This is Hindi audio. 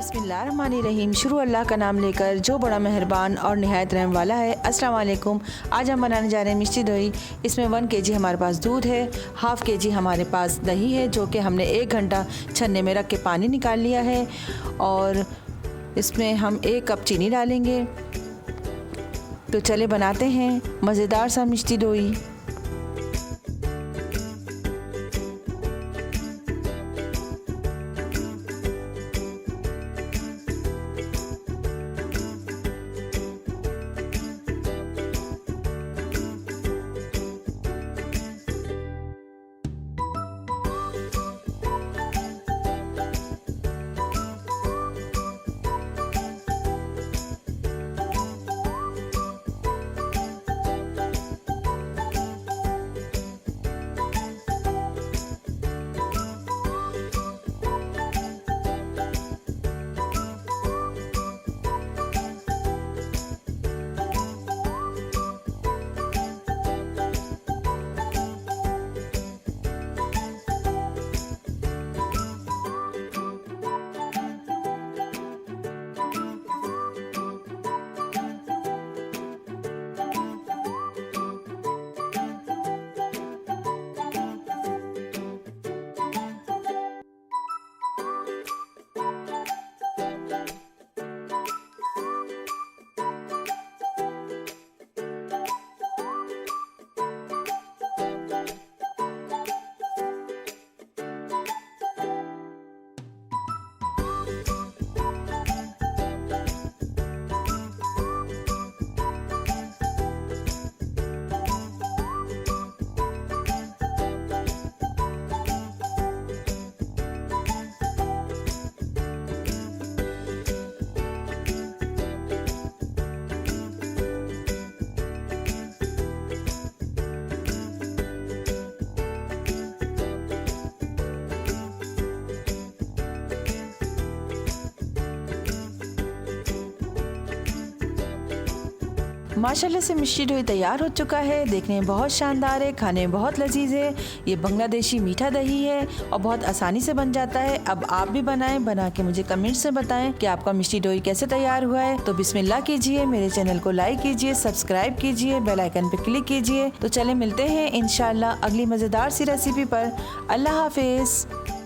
बिस्मिल्लाहिर्रहमानिर्रहीम। शुरू अल्लाह का नाम लेकर जो बड़ा मेहरबान और निहायत रहम वाला है। अस्सलाम वालेकुम। आज हम बनाने जा रहे हैं मिष्टी दोई। इसमें 1 kg हमारे पास दूध है, हाफ़ kg हमारे पास दही है जो कि हमने 1 घंटा छन्ने में रख के पानी निकाल लिया है, और इसमें हम 1 कप चीनी डालेंगे। तो चले बनाते हैं मज़ेदार सा मिष्टी दोई। माशाल्लाह से मिष्टी दोई तैयार हो चुका है। देखने में बहुत शानदार है, खाने में बहुत लजीज है। ये बांग्लादेशी मीठा दही है और बहुत आसानी से बन जाता है। अब आप भी बनाएं, बना के मुझे कमेंट्स में बताएं कि आपका मिष्टी दोई कैसे तैयार हुआ है। तो बिस्मिल्लाह कीजिए, मेरे चैनल को लाइक कीजिए, सब्सक्राइब कीजिए, बेल आइकन पे क्लिक कीजिए। तो चले मिलते हैं इंशाल्लाह अगली मज़ेदार सी रेसिपी पर। अल्लाह हाफिज़।